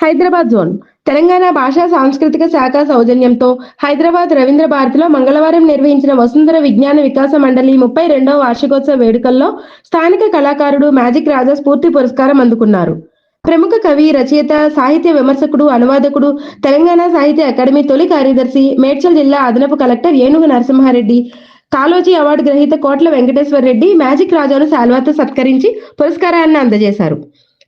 Hyderabad zone Telangana భాషా సాంస్కృతిక శాఖ సౌజన్యంతో హైదరాబాద్ రవీంద్ర భారతిలో మంగళవారం నిర్వహించిన వసుంధర విజ్ఞాన వికాస మండలి 32వ వార్షికోత్సవ వేడుకల్లో స్థానిక కళాకారుడు మ్యాజిక్ రాజా స్ఫూర్తి పురస్కారం అందుకున్నారు. ప్రముఖ కవి, రచయిత, సాహిత్య విమర్శకుడు, అనువాదకుడు, తెలంగాణ సాహిత్య అకాడమీ తొలి కార్యదర్శి, మేడ్చల్ జిల్లా అదనపు కలెక్టర్ ఏనుగు నరసింహారెడ్డి, కాళోజీ అవార్డు గ్రహీత కోట్ల వెంకటేశ్వర రెడ్డి మ్యాజిక్ రాజాను శాల్వాతో సత్కరించి పురస్కారాన్ని అందజేశారు.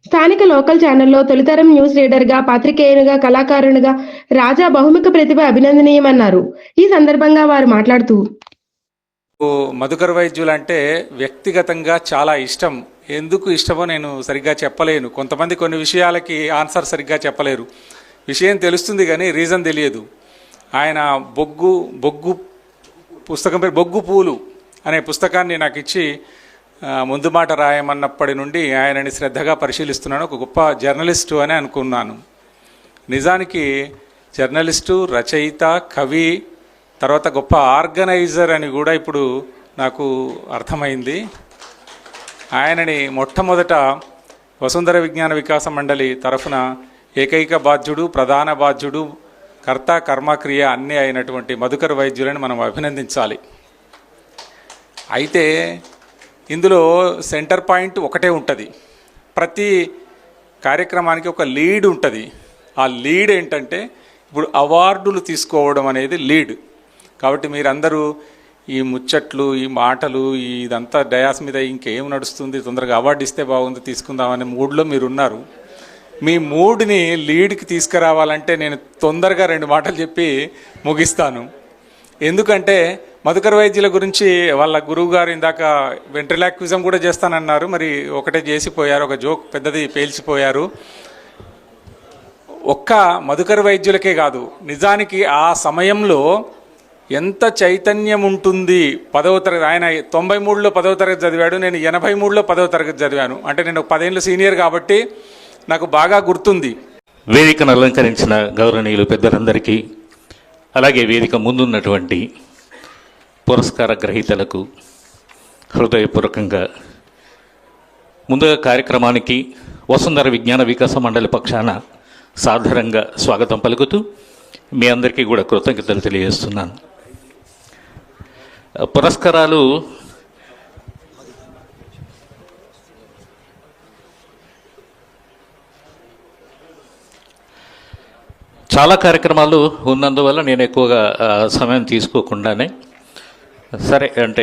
స్థానిక లోకల్ ఛానల్లో తొలితరం న్యూస్ రీడర్గా, పాత్రికేయునిగా, కళాకారునిగా రాజా బహుముఖ ప్రతిభ అభినందనీయమన్నారు. ఈ సందర్భంగా వారు మాట్లాడుతూ, మధుకర్ వైద్యులు అంటే వ్యక్తిగతంగా చాలా ఇష్టం. ఎందుకు ఇష్టమో నేను సరిగ్గా చెప్పలేను. కొంతమంది కొన్ని విషయాలకి ఆన్సర్ సరిగ్గా చెప్పలేరు. విషయం తెలుస్తుంది కానీ రీజన్ తెలియదు. ఆయన బొగ్గు పుస్తకం పేరు బొగ్గు పూలు అనే పుస్తకాన్ని నాకు ఇచ్చి ముందు మాట రాయమన్నప్పటి నుండి ఆయనని శ్రద్ధగా పరిశీలిస్తున్నాను. ఒక గొప్ప జర్నలిస్టు అని అనుకున్నాను. నిజానికి జర్నలిస్టు, రచయిత, కవి, తర్వాత గొప్ప ఆర్గనైజర్ అని కూడా ఇప్పుడు నాకు అర్థమైంది. ఆయనని మొట్టమొదట వసుంధర విజ్ఞాన వికాస మండలి తరఫున ఏకైక బాధ్యుడు, ప్రధాన బాధ్యుడు, కర్త కర్మక్రియ అన్నీ అయినటువంటి మధుకర్ వైద్యులను మనం అభినందించాలి. అయితే ఇందులో సెంటర్ పాయింట్ ఒకటే ఉంటుంది. ప్రతి కార్యక్రమానికి ఒక లీడ్ ఉంటుంది. ఆ లీడ్ ఏంటంటే ఇప్పుడు అవార్డులు తీసుకోవడం అనేది లీడ్. కాబట్టి మీరందరూ ఈ ముచ్చట్లు, ఈ మాటలు, ఇదంతా డయాస్ మీద ఇంకేం నడుస్తుంది, తొందరగా అవార్డు ఇస్తే బాగుంది, తీసుకుందామనే మూడ్లో మీరున్నారు. మీ మూడ్ని లీడ్కి తీసుకురావాలంటే నేను తొందరగా 2 మాటలు చెప్పి ముగిస్తాను. ఎందుకంటే మధుకర్ వైద్యుల గురించి వాళ్ళ గురువు గారు ఇందాక వెంట్రిలాక్విజం కూడా చేస్తానన్నారు. మరి ఒకటే చేసిపోయారు, ఒక జోక్ పెద్దది పేల్చిపోయారు. ఒక్క మధుకర్ వైద్యులకే కాదు, నిజానికి ఆ సమయంలో ఎంత చైతన్యం ఉంటుంది. 10వ తరగతి, ఆయన 93లో 10వ తరగతి చదివాడు, నేను 83లో 10వ తరగతి చదివాను. అంటే నేను 10 ఏళ్ళు సీనియర్ కాబట్టి నాకు బాగా గుర్తుంది. వేదికను అలంకరించిన గౌరవనీయులు పెద్దలందరికీ, అలాగే వేదిక ముందున్నటువంటి పురస్కార గ్రహీతలకు హృదయపూర్వకంగా ముందుగా కార్యక్రమానికి వసుంధర విజ్ఞాన వికాస మండలి పక్షాన సాధారణంగా స్వాగతం పలుకుతూ మీ అందరికీ కూడా కృతజ్ఞతలు తెలియజేస్తున్నాను. పురస్కారాలు చాలా కార్యక్రమాలు ఉన్నందువల్ల నేను ఎక్కువగా సమయం తీసుకోకుండానే సరే అంటే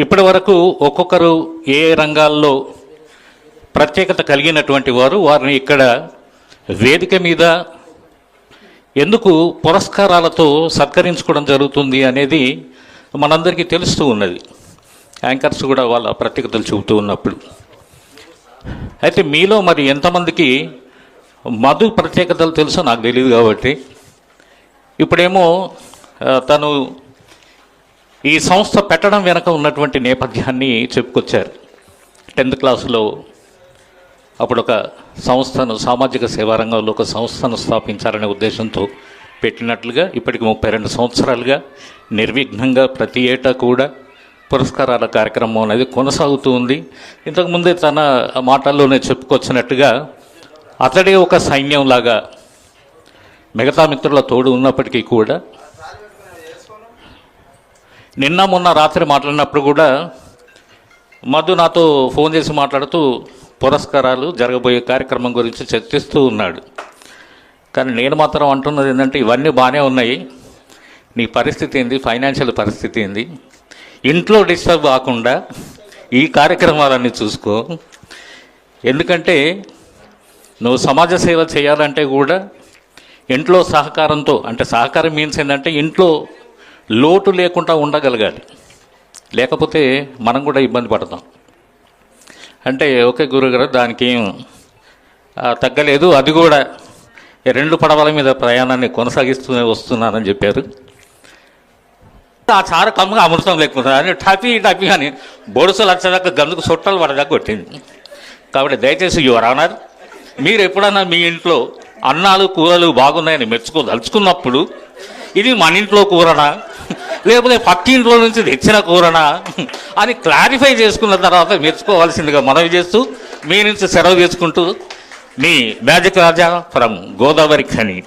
ఇప్పటి వరకు ఒక్కొక్కరు ఏ రంగాల్లో ప్రత్యేకత కలిగినటువంటి వారిని ఇక్కడ వేదిక మీద ఎందుకు పురస్కారాలతో సత్కరించుకోవడం జరుగుతుంది అనేది మనందరికీ తెలుస్తూ ఉన్నది. యాంకర్స్ కూడా వాళ్ళ ప్రత్యేకతలు చూపుతూ ఉన్నప్పుడు. అయితే మీలో మరి ఎంతమందికి మధు ప్రత్యేకతలు తెలుసో నాకు తెలియదు. కాబట్టి ఇప్పుడేమో తను ఈ సంస్థ పెట్టడం వెనక ఉన్నటువంటి నేపథ్యాన్ని చెప్పుకొచ్చారు. 10th క్లాసులో అప్పుడు ఒక సంస్థను, సామాజిక సేవా రంగంలో ఒక సంస్థను స్థాపించాలనే ఉద్దేశంతో పెట్టినట్లుగా ఇప్పటికి 32 సంవత్సరాలుగా నిర్విఘ్నంగా ప్రతి ఏటా కూడా పురస్కారాల కార్యక్రమం అనేది కొనసాగుతూ ఉంది. ఇంతకుముందే తన మాటల్లోనే చెప్పుకొచ్చినట్టుగా అతడే ఒక సైన్యంలాగా మిగతా మిత్రుల తోడు ఉన్నప్పటికీ కూడా నిన్న మొన్న రాత్రి మాట్లాడినప్పుడు కూడా మధు నాతో ఫోన్ చేసి మాట్లాడుతూ పురస్కారాలు జరగబోయే కార్యక్రమం గురించి చర్చిస్తూ ఉన్నాడు. కానీ నేను మాత్రం అంటున్నది ఏంటంటే ఇవన్నీ బాగానే ఉన్నాయి, నీ పరిస్థితి ఏంది, ఫైనాన్షియల్ పరిస్థితి ఏంది, ఇంట్లో డిస్టర్బ్ కాకుండా ఈ కార్యక్రమాలన్నీ చూసుకో. ఎందుకంటే నువ్వు సమాజ సేవ చేయాలంటే కూడా ఇంట్లో సహకారంతో, అంటే సహకారం మీన్స్ ఏంటంటే ఇంట్లో లోటు లేకుండా ఉండగలగాలి. లేకపోతే మనం కూడా ఇబ్బంది పడతాం. అంటే ఓకే గురుగారు దానికి ఏం తగ్గలేదు, అది కూడా 2 పడవల మీద ప్రయాణాన్ని కొనసాగిస్తూనే వస్తున్నానని చెప్పారు. ఆ చార కమ్ముగా అమృతం లేకుండా అని టపీ అని బొడుసులు వచ్చేదాకా గందుకు చుట్టాలు పడదాకా కొట్టింది. కాబట్టి దయచేసి యువర్ ఆనర్, మీరు ఎప్పుడన్నా మీ ఇంట్లో అన్నాలు కూరలు బాగున్నాయని మెచ్చుకోదలుచుకున్నప్పుడు ఇది మన ఇంట్లో కూరనా లేకపోతే పక్కింట్లో నుంచి తెచ్చిన కూరనా అని క్లారిఫై చేసుకున్న తర్వాత మెచ్చుకోవాల్సిందిగా మనవి చేస్తూ మీ నుంచి సెలవు చేసుకుంటూ మీ magic Raja from Godavari Khani.